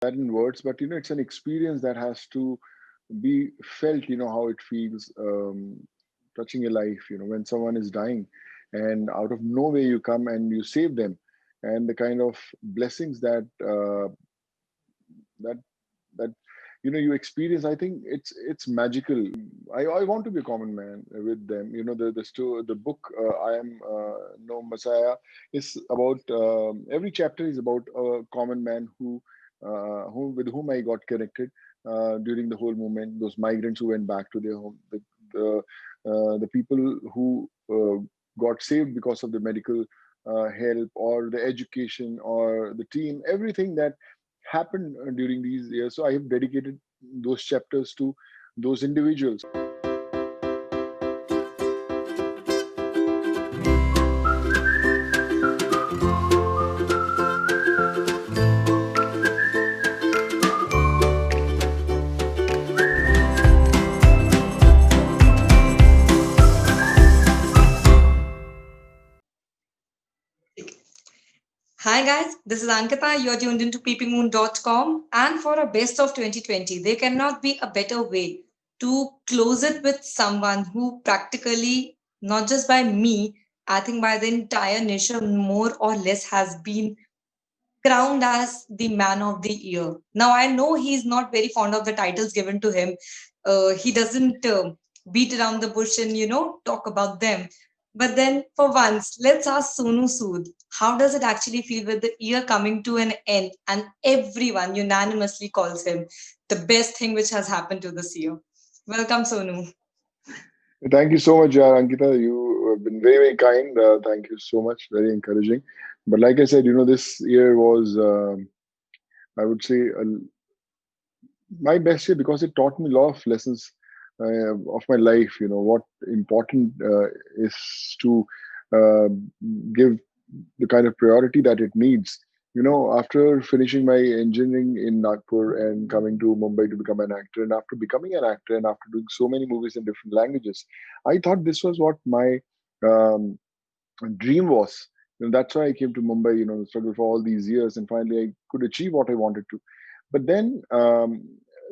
that in words, but it's an experience that has to be felt. How it feels, touching your life. When someone is dying, and out of nowhere you come and you save them, and the kind of blessings that that you experience. I think it's magical. I want to be a common man with them. The book, I am no Messiah, is about, every chapter is about a common man who with whom I got connected during the whole movement. Those migrants who went back to their home, the people who got saved because of the medical help, or the education, or the team, everything that happened during these years. So I have dedicated those chapters to those individuals. Hi guys, this is Ankita. You're tuned into peepingmoon.com. And for a best of 2020, there cannot be a better way to close it with someone who practically, not just by me, I think by the entire nation, more or less has been crowned as the man of the year. Now, I know he's not very fond of the titles given to him. He doesn't beat around the bush and, talk about them. But then, for once, let's ask Sonu Sood, how does it actually feel with the year coming to an end and everyone unanimously calls him the best thing which has happened to this year? Welcome, Sonu. Thank you so much, Ankita. You have been very, very kind. Thank you so much. Very encouraging. But like I said, this year was, I would say, my best year, because it taught me a lot of lessons of my life. What important is to uh, give the kind of priority that it needs. After finishing my engineering in Nagpur and coming to Mumbai to become an actor, and after becoming an actor and after doing so many movies in different languages, I thought this was what my um, dream was. That's why I came to Mumbai, struggled for all these years, and finally I could achieve what I wanted to. But then,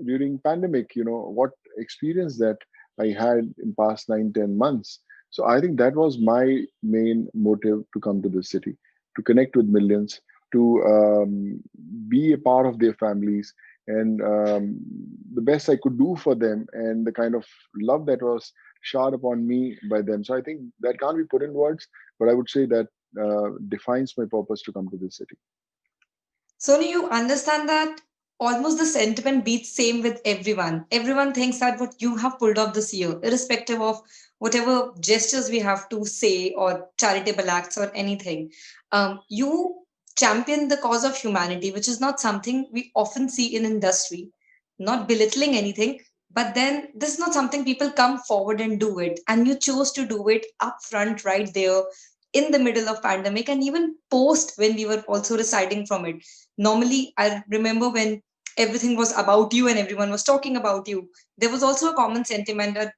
during pandemic, what experience that I had in past 9, 10 months. So I think that was my main motive to come to this city, to connect with millions, to be a part of their families, and the best I could do for them, and the kind of love that was showered upon me by them. So I think that can't be put in words, but I would say that defines my purpose to come to this city. So you understand that almost the sentiment beats same with everyone. Everyone thinks that what you have pulled off this year, irrespective of whatever gestures we have to say or charitable acts or anything, you champion the cause of humanity, which is not something we often see in industry. Not belittling anything, but then this is not something people come forward and do it, and you chose to do it up front right there in the middle of pandemic and even post when we were also residing from it. Normally, I remember when everything was about you and everyone was talking about you, there was also a common sentiment that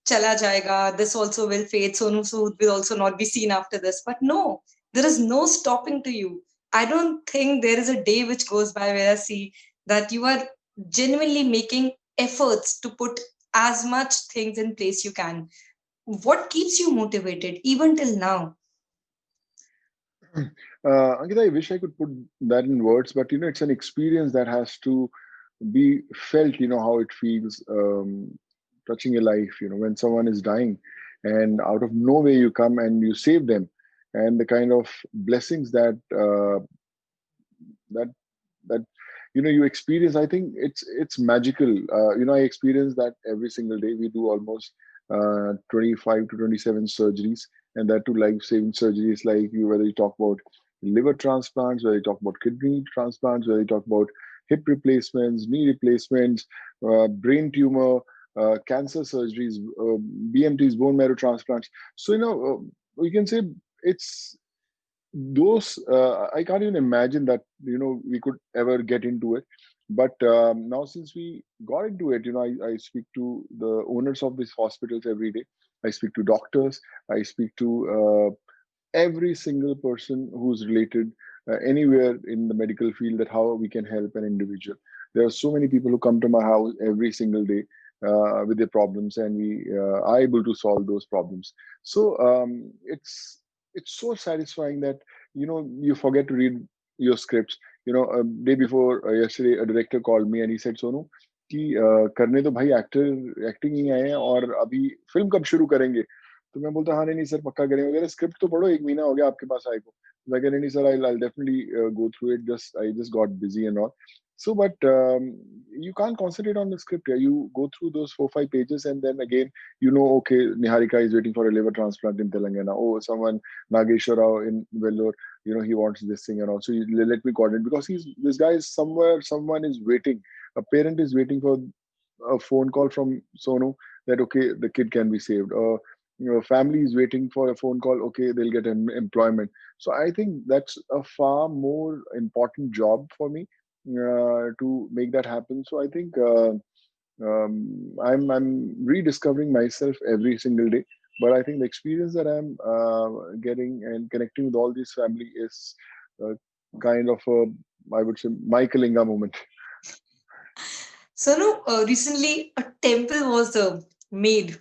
chala jayega, this also will fade, Sonu Sood will also not be seen after this. But no, there is no stopping to you. I don't think there is a day which goes by where I see that you are genuinely making efforts to put as much things in place you can. What keeps you motivated even till now? Ankita, I wish I could put that in words, but it's an experience that has to be felt. How it feels, touching your life. When someone is dying, and out of nowhere you come and you save them, and the kind of blessings that that you experience. I think it's magical. I experience that every single day. We do almost 25 to 27 surgeries, and that too life-saving surgeries, like whether you talk about liver transplants, whether you talk about kidney transplants, whether you talk about hip replacements, knee replacements, brain tumor, cancer surgeries, BMTs, bone marrow transplants. So we can say it's those. I can't even imagine that we could ever get into it. But now, since we got into it, I speak to the owners of these hospitals every day. I speak to doctors. I speak to every single person who's related anywhere in the medical field, that how we can help an individual. There are so many people who come to my house every single day with their problems, and we are able to solve those problems. So it's so satisfying that you forget to read your scripts. Day before yesterday, a director called me and he said, Sonu, कि करने तो भाई acting ही आए हैं और अभी film कब शुरू करेंगे? तो मैं बोलता हाँ नहीं नहीं सर पक्का करेंगे वगैरह, स्क्रिप्ट तो पढ़ो, 1 महीना हो गया आपके पास आए को। मैं कह नहीं sir I definitely go through it, just I just got busy and all. So but you can't concentrate on the script. Yeah, you go through those 4 5 pages and then again okay, Niharika is waiting for a liver transplant in Telangana. Oh, someone, Nageshwar Rao in Vellore, he wants this thing and all. So let me coordinate, because this guy is somewhere, someone is waiting, a parent is waiting for a phone call from Sonu that okay, the kid can be saved. Family is waiting for a phone call. Okay, they'll get an employment. So I think that's a far more important job for me to make that happen. So I think I'm rediscovering myself every single day. But I think the experience that I'm getting and connecting with all these family is uh, kind of a, I would say, Michaelinga moment. So, no, recently a temple was made,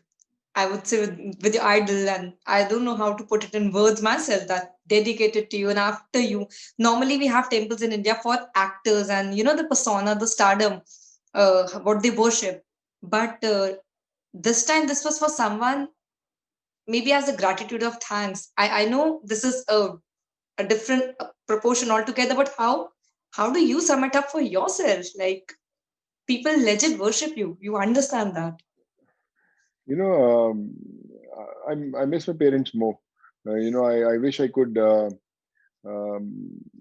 I would say, with your idol, and I don't know how to put it in words myself, that dedicated to you and after you. Normally, we have temples in India for actors and, the persona, the stardom, what they worship. But this time, this was for someone, maybe as a gratitude of thanks. I know this is a different proportion altogether, but how do you sum it up for yourself? Like, people legit worship you. You understand that. You know, I miss my parents more. I wish I could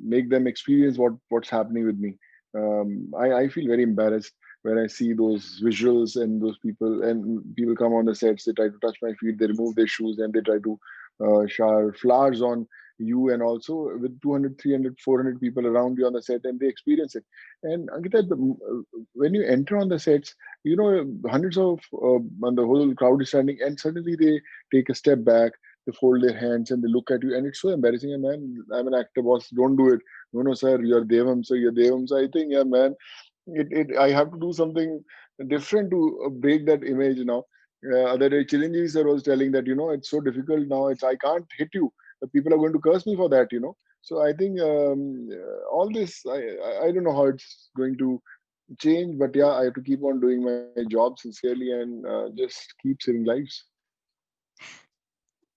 make them experience what's happening with me. I feel very embarrassed when I see those visuals and those people, and people come on the sets, they try to touch my feet, they remove their shoes, and they try to shower flowers on you, and also with 200, 300, 400 people around you on the set, and they experience it. And Ankita, when you enter on the sets, hundreds of and the whole crowd is standing, and suddenly they take a step back, they fold their hands and they look at you, and it's so embarrassing. And man, I'm an actor, boss. Don't do it. No, no, sir. You're Devam, sir. You're Devam. So I think, yeah, man, I have to do something different to break that image now. Other day, Chiranjeevi sir was telling that it's so difficult now. I can't hit you. People are going to curse me for that. So I think all this, I don't know how it's going to change, but yeah, I have to keep on doing my job sincerely and just keep saving lives.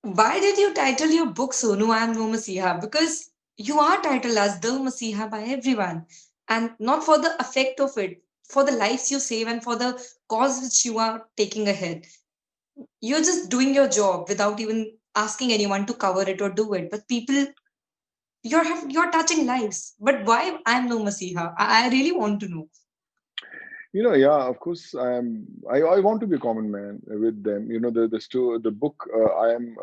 Why did you title your book Sonu I Am No Masiha? Because you are titled as the Masiha by everyone, and not for the effect of it, for the lives you save and for the cause which you are taking ahead. You're just doing your job without even asking anyone to cover it or do it. But people, you're touching lives. But why I'm no Masiha? I really want to know. Yeah, of course, I want to be a common man with them. The book I am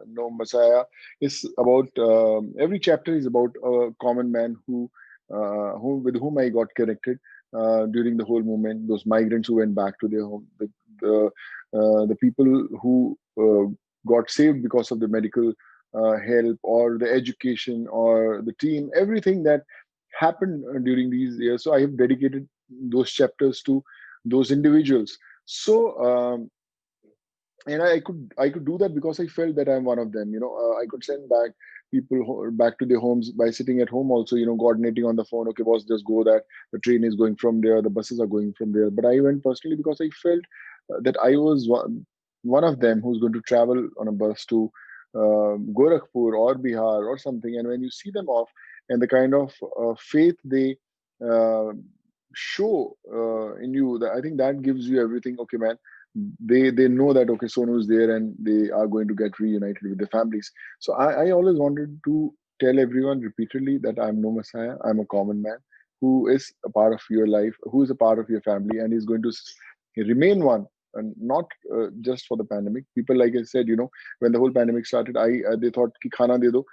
no Messiah is about every chapter is about a common man who with whom I got connected during the whole movement. Those migrants who went back to their home, the people who got saved because of the medical help or the education or the team, everything that happened during these years. So I have dedicated those chapters to those individuals. So and I could do that because I felt that I'm one of them. I could send back people back to their homes by sitting at home also, coordinating on the phone. Okay, boss, just go that the train is going from there, the buses are going from there. But I went personally because I felt that I was one of them who's going to travel on a bus to Gorakhpur or Bihar or something. And when you see them off and the kind of faith they uh, show in you, that I think that gives you everything. Okay, man, they know that okay, Sonu is there and they are going to get reunited with their families. So I always wanted to tell everyone repeatedly that I'm no messiah. I'm a common man who is a part of your life, who is a part of your family, and is going to remain one. And not just for the pandemic. People, like I said, when the whole pandemic started, I they thought कि खाना दे दो,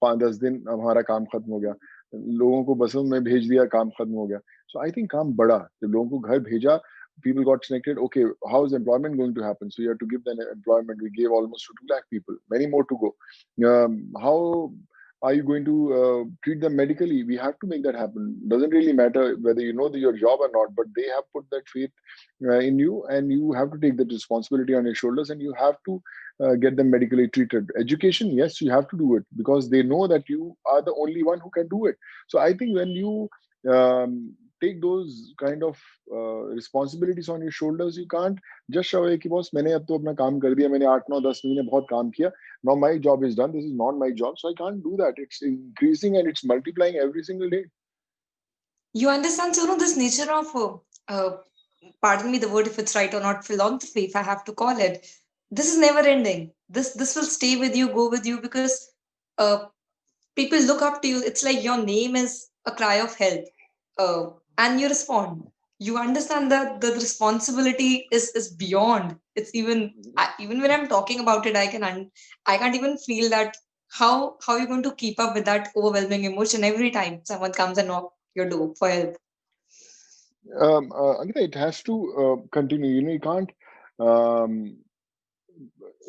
5-10 दिन हमारा काम खत्म हो गया, लोगों को बसों में भेज दिया, काम खत्म हो गया. So I think काम बढ़ा, जब लोगों को घर भेजा, people got connected. Okay, how is employment going to happen? So you have to give them employment. We gave almost to 2 lakh people, many more to go. How Are you going to treat them medically? We have to make that happen. Doesn't really matter whether you know your job or not, but they have put that faith in you, and you have to take that responsibility on your shoulders, and you have to get them medically treated. Education, yes, you have to do it because they know that you are the only one who can do it. So I think when you take those kind of responsibilities on your shoulders, you can't just show कि boss मैंने अब तो अपना काम कर दिया, मैंने 8 9 10 महीने बहुत काम किया, now my job is done, this is not my job, so I can't do that. It's increasing and it's multiplying every single day. You understand, so this nature of, pardon me the word if it's right or not, philanthropy, if I have to call it, this is never ending. This will stay with you, go with you, because uh, people look up to you. It's like your name is a cry of help, and you respond. You understand that the responsibility is beyond. It's even even when I'm talking about it, I can't even feel that how you're going to keep up with that overwhelming emotion every time someone comes and knock your door for help. Ankita, it has to continue. You know, you can't um,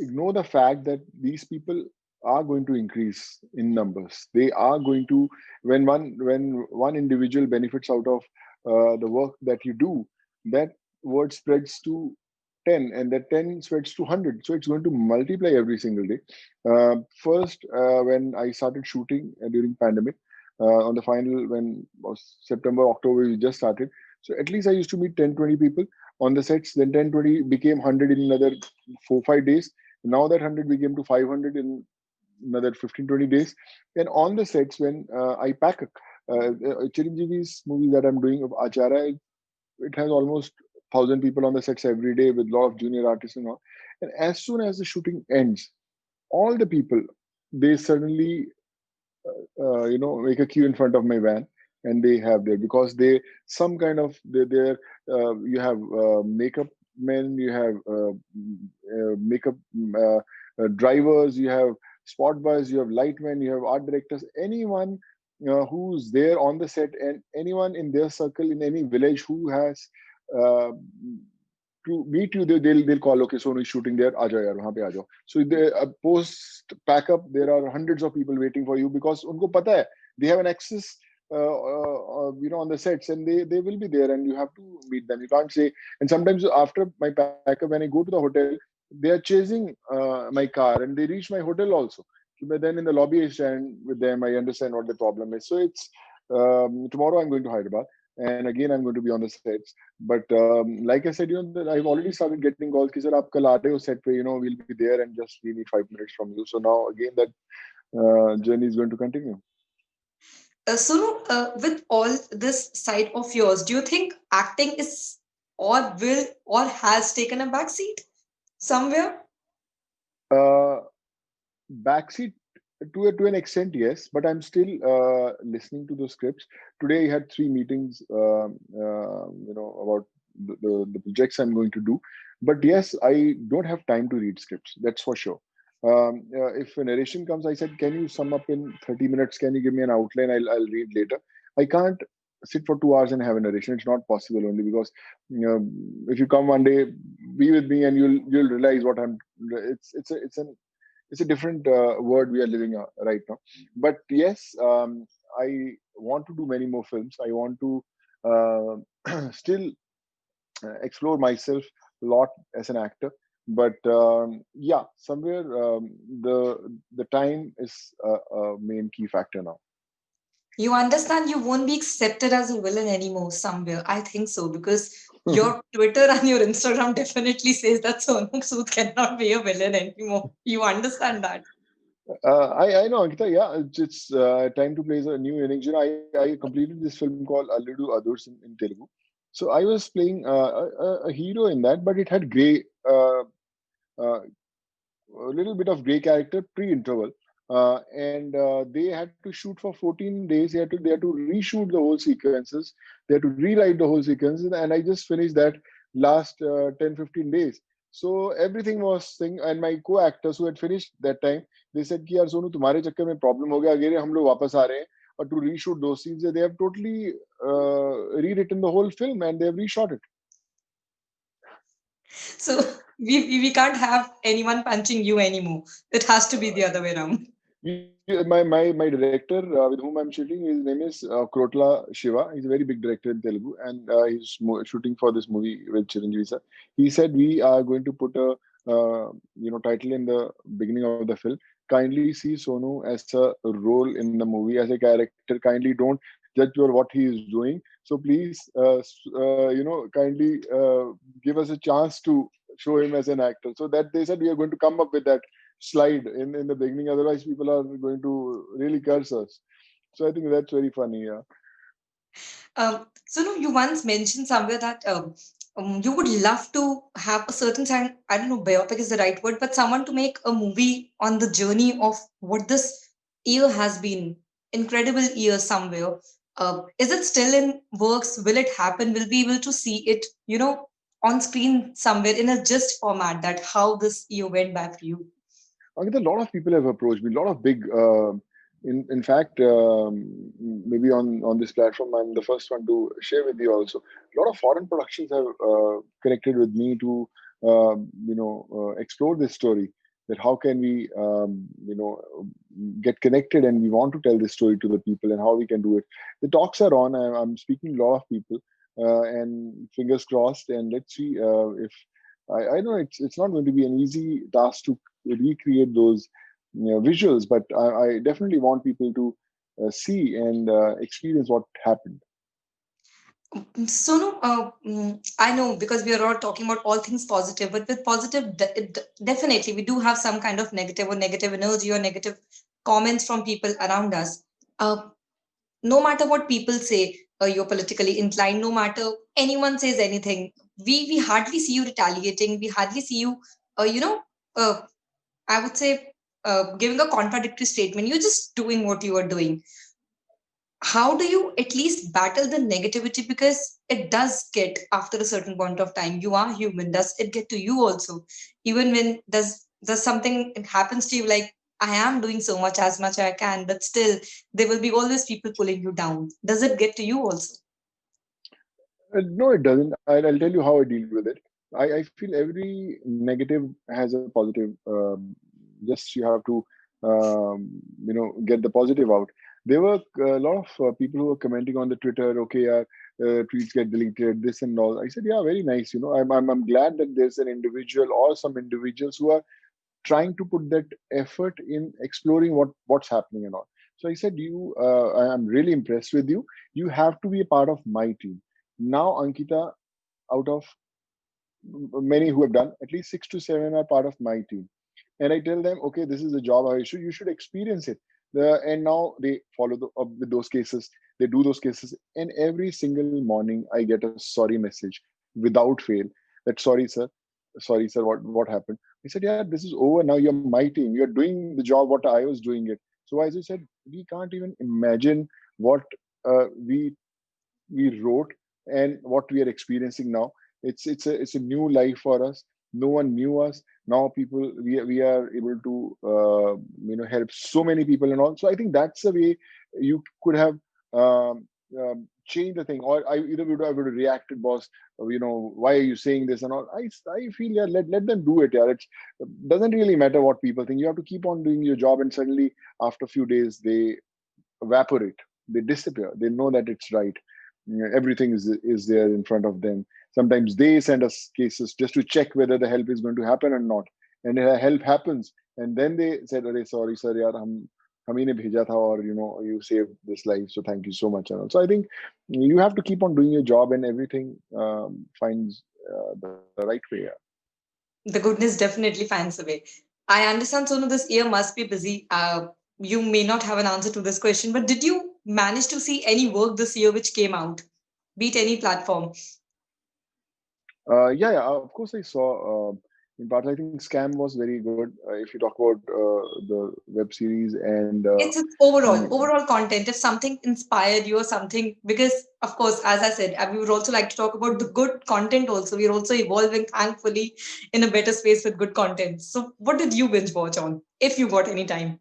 ignore the fact that these people are going to increase in numbers. They are going to, when one individual benefits out of the work that you do, that word spreads to 10, and that 10 spreads to 100. So it's going to multiply every single day. First, when I started shooting during pandemic, on the final, when was September, October, we just started. So at least I used to meet 10, 20 people on the sets. Then 10, 20 became 100 in another 4 5 days. Now that 100 became to 500 in another 15 20 days. And on the sets, when I pack Chiranjeevi's movie that I'm doing of Acharya, it has almost 1,000 people on the sets every day with a lot of junior artists and all. And as soon as the shooting ends, all the people, they suddenly make a queue in front of my van, and they have there, because they some kind of they you have makeup men, you have makeup drivers, you have spot boys, you have lightmen, you have art directors, anyone who's there on the set, and anyone in their circle in any village who has uh, to meet you, they'll call, okay, Sonu is shooting there, aa jao yaar, wahan pe aa jao. So they post pack up, there are hundreds of people waiting for you, because unko pata hai, they have an access on the sets, and they will be there, and you have to meet them. You can't say. And sometimes after my pack up, when I go to the hotel, they are chasing my car, and they reach my hotel also. But then in the lobby I stand with them, I understand what the problem is. So it's tomorrow I'm going to Hyderabad, and again I'm going to be on the sets. But like I said, that I've already started getting calls. Ki, sir, aap kal aa rahe ho set pe, we'll be there, and just we need 5 minutes from you. So now again that journey is going to continue. So, with all this side of yours, do you think acting is or will or has taken a backseat somewhere? Uh, Backseat to an extent, yes, but I'm still listening to those scripts. Today I had 3 meetings, about the projects I'm going to do. But yes, I don't have time to read scripts. That's for sure. If a narration comes, I said, "Can you sum up in 30 minutes? Can you give me an outline? I'll read later." I can't sit for 2 hours and have a narration. It's not possible, only because if you come one day, be with me, and you'll realize what I'm. It's a different world we are living right now. But yes, I want to do many more films. I want to still explore myself a lot as an actor. But yeah, somewhere the time is a main key factor now. You understand you won't be accepted as a villain anymore somewhere. I think so, because your Twitter and your Instagram definitely says that Sonu Sood cannot be a villain anymore. You understand that? I know, Ankita. Yeah, it's time to play a new innings. I completed this film called Alludu Adurs in Telugu. So I was playing a hero in that, but it had uh, a little bit of gray character pre-interval, and they had to shoot for 14 days. They had to reshoot the whole sequences. They had to rewrite the whole sequences, and I just finished that last 10 15 days. So everything was thing, and my co-actors who had finished that time, they said कि यार सोनू तुम्हारे चक्कर में problem हो गया, अगेरे हम लोग वापस आ रहे हैं, or to reshoot those scenes. They have totally rewritten the whole film, and they have reshot it. So we can't have anyone punching you anymore. It has to be the other way around. My director with whom I'm shooting, his name is Krotla Shiva. He's a very big director in Telugu, and he's shooting for this movie with Chiranjeevi sir. He said we are going to put a title in the beginning of the film. Kindly see Sonu as a role in the movie as a character. Kindly don't judge for what he is doing. So please, kindly give us a chance to show him as an actor. So that they said we are going to come up with that slide in the beginning. Otherwise, people are going to really curse us. So I think that's very funny. Yeah. So, no, you once mentioned somewhere that you would love to have a certain kind, I don't know, biopic is the right word, but someone to make a movie on the journey of what this year has been. Incredible year somewhere. Is it still in works? Will it happen? Will be able to see it, on screen somewhere in a just format that how this year went by for you? I mean, a lot of people have approached me. A lot of big, in fact, maybe on this platform, I'm the first one to share with you also. A lot of foreign productions have connected with me to, explore this story. That how can we, get connected, and we want to tell this story to the people, and how we can do it. The talks are on. I'm speaking to a lot of people, and fingers crossed. And let's see if I know it's not going to be an easy task to recreate those visuals, but I definitely want people to see and experience what happened. So no, I know because we are all talking about all things positive, but with positive, definitely we do have some kind of negative or negative energy or negative comments from people around us. Uh, no matter what people say, you're politically inclined. No matter anyone says anything, we hardly see you retaliating. We hardly see you, uh, I would say, giving a contradictory statement. You're just doing what you are doing. How do you at least battle the negativity, because it does get after a certain point of time, you are human, does it get to you also, even when does something happens to you, like I am doing so much as much I can, but still there will be always people pulling you down, does it get to you also? No, it doesn't. I'll tell you how I deal with it. I feel every negative has a positive. Just you have to, get the positive out. There were a lot of people who were commenting on the Twitter. Okay, tweets get deleted, this and all. I said, yeah, very nice. I'm glad that there's an individual or some individuals who are trying to put that effort in exploring what's happening and all. So I said, I am really impressed with you. You have to be a part of my team. Now, Ankita, out of many who have done, at least 6 to 7 are part of my team. And I tell them, okay, this is a job. You should experience it. And now they follow up with those cases. They do those cases, and every single morning I get a sorry message without fail. That sorry sir, what happened? I said, yeah, this is over now. You're my team. You're doing the job what I was doing it. So as I said, we can't even imagine what we wrote and what we are experiencing now. It's a new life for us. No one knew us. Now people we are able to help so many people and all. So I think that's the way you could have changed the thing. Or I would have reacted, boss. Why are you saying this and all? I feel, yeah, let them do it. Yeah, it doesn't really matter what people think. You have to keep on doing your job, and suddenly after a few days they evaporate. They disappear. They know that it's right. Everything is there in front of them. Sometimes they send us cases just to check whether the help is going to happen or not. And help happens, and then they said, "Arey, sorry, sir, yaar, hum hi ne bheja tha, or you saved this life, so thank you so much." And all. So I think you have to keep on doing your job, and everything finds the right way. Yeah. The goodness definitely finds a way. I understand, Sonu, this year must be busy. You may not have an answer to this question, but did you manage to see any work this year which came out, be it any platform? Yeah, of course I saw. In part, I think Scam was very good. If you talk about the web series and It's overall mm, overall content. If something inspired you or something, because of course, as I said, we would also like to talk about the good content. Also, we're also evolving, thankfully, in a better space with good content. So, what did you binge watch on, if you got any time?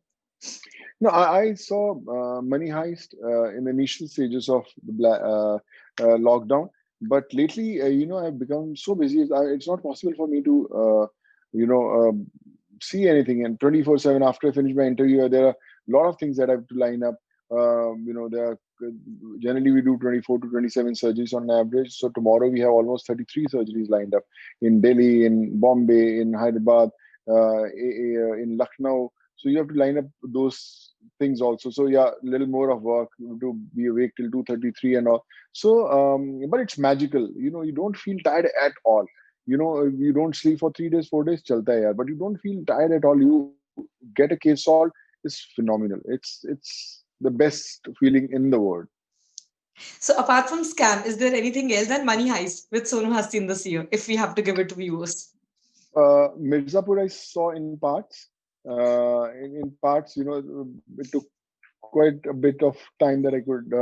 no, I saw Money Heist in the initial stages of the lockdown. But lately, I've become so busy. It's not possible for me to, you know, see anything. And 24/7 after I finish my interview, there are lot of things that I have to line up. There are generally we do 24 to 27 surgeries on average. So tomorrow we have almost 33 surgeries lined up in Delhi, in Bombay, in Hyderabad, in Lucknow. So you have to line up those things also. So yeah, a little more of work to be awake till 2:33 and all. So, but it's magical. You don't feel tired at all. You don't sleep for 3 days, 4 days, chalta hai yaar, but you don't feel tired at all. You get a case solved, is phenomenal. It's the best feeling in the world. So apart from scam, is there anything else than Money Heist which Sonu has seen this year? If we have to give it to viewers. Mirzapur I saw in parts. In parts, it took quite a bit of time that I could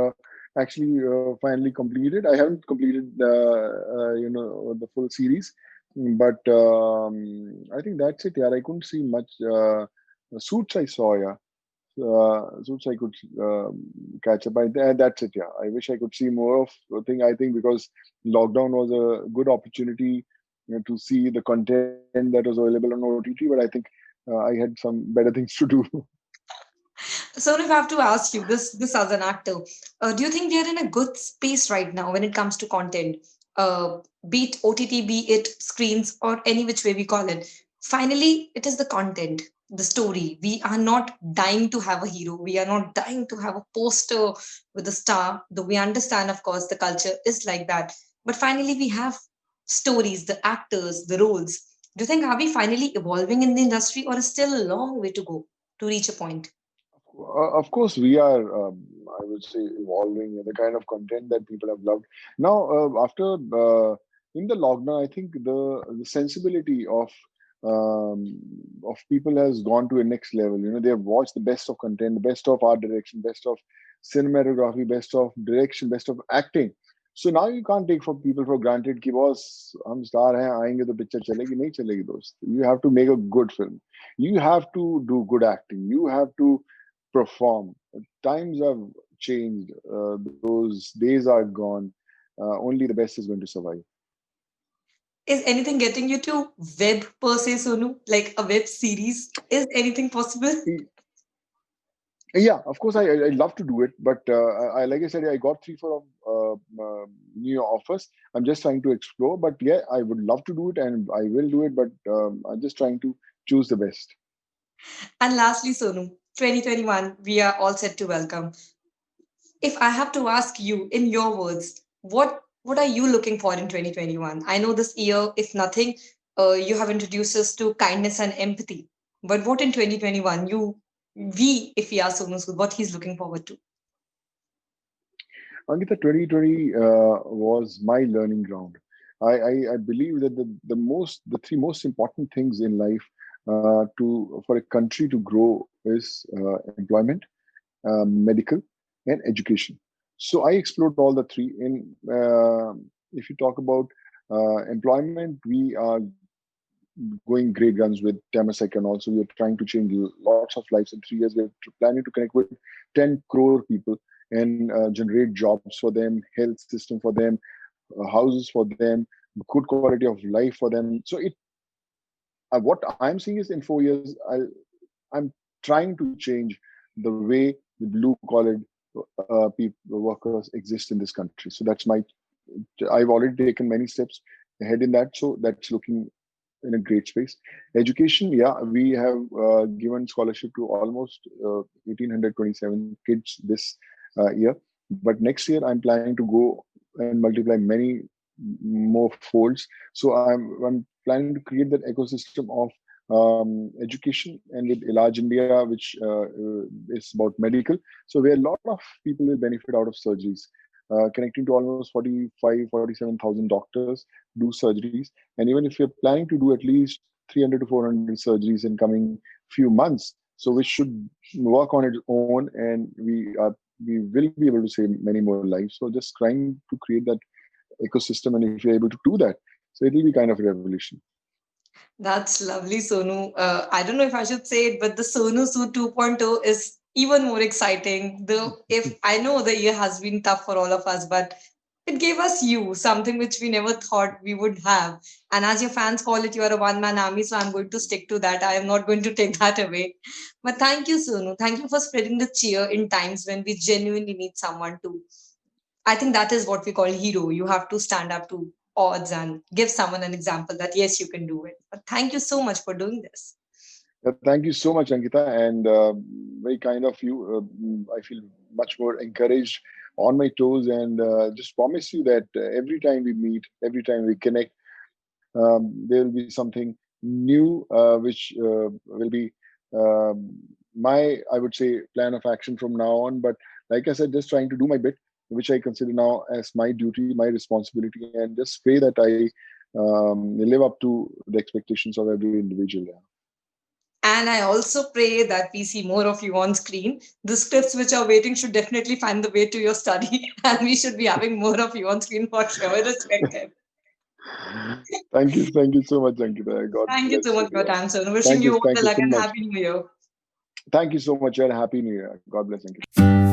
actually finally complete it. I haven't completed the full series, but I think that's it. Yeah, I couldn't see much. Suits I saw, yeah. Suits I could catch up. That's it. Yeah, I wish I could see more of the thing. I think because lockdown was a good opportunity to see the content that was available on OTT, but I think I had some better things to do. So if I have to ask you this as an actor, do you think we are in a good space right now when it comes to content? Be it OTT, be it screens, or any which way we call it. Finally, it is the content, the story. We are not dying to have a hero. We are not dying to have a poster with a star. Though we understand, of course, the culture is like that. But finally, we have stories, the actors, the roles. Do you think are we finally evolving in the industry, or is still a long way to go to reach a point? Of course, we are, I would say, evolving the kind of content that people have loved. Now, after in the lockdown, I think the sensibility of people has gone to a next level. They have watched the best of content, the best of art direction, best of cinematography, best of direction, best of acting. So now you can't take for people for granted कि boss हम star हैं आएंगे तो picture चलेगी नहीं चलेगी दोस्त. You have to make a good film. You have to do good acting. You have to perform. Times have changed. Those days are gone. Only the best is going to survive. Is anything getting you to web per se, Sonu? Like a web series? Is anything possible? Yeah, of course, I love to do it, but like I said, I got 3 4 new offers. I'm just trying to explore, but yeah, I would love to do it, and I will do it. But I'm just trying to choose the best. And lastly, Sonu, 2021, we are all set to welcome. If I have to ask you in your words, what are you looking for in 2021? I know this year, if nothing, you have introduced us to kindness and empathy. But what in 2021, if we ask Sonu Sood, what he's looking forward to? Ankita, 2020 was my learning ground. I believe that the 3 most important things in life to for a country to grow is employment, medical, and education. So I explored all the three. If you talk about employment, we are going great guns with Temasek, and also we are trying to change lots of lives in 3 years. We're planning to connect with 10 crore people and generate jobs for them, health system for them, houses for them, good quality of life for them. So what I'm seeing is in 4 years, I'm trying to change the way the blue collared people, workers exist in this country. So that's my. I've already taken many steps ahead in that. So that's looking in a great space. Education, yeah, we have given scholarship to almost 1,827 kids this year. But next year, I'm planning to go and multiply many more folds. So I'm planning to create that ecosystem of education, and with Ilaj India, which is about medical. So where a lot of people will benefit out of surgeries. Connecting to almost 47,000 doctors do surgeries. And even if you're planning to do at least 300 to 400 surgeries in coming few months, so we should work on its own, and we will be able to save many more lives. So just trying to create that ecosystem, and if you're able to do that, so it will be kind of a revolution. That's lovely, Sonu. I don't know if I should say it, but the Sonu Sood 2.0 is even more exciting. Though, if I know the year has been tough for all of us, but It gave us you, something which we never thought we would have. And as your fans call it, you are a one man army. So I'm going to stick to that. I am not going to take that away. But thank you, Sonu. Thank you for spreading the cheer in times when we genuinely need someone to. I think that is what we call hero. You have to stand up to odds and give someone an example that yes, you can do it. But thank you so much for doing this. Thank you so much, Ankita, and very kind of you. I feel much more encouraged, on my toes, and just promise you that every time we meet, every time we connect, there will be something new, which will be my, I would say, plan of action from now on. But like I said, just trying to do my bit, which I consider now as my duty, my responsibility, and just pray that I live up to the expectations of every individual. Yeah. And I also pray that we see more of you on screen. The scripts which are waiting should definitely find the way to your study, and we should be having more of you on screen for sure, irrespective. Thank you so much, Ankita. God Thank you so bless you. much for your Yeah. time, sir. Wishing you all Thank the you luck so and much. happy new year. Thank you so much, and Happy New Year. God bless, Ankita.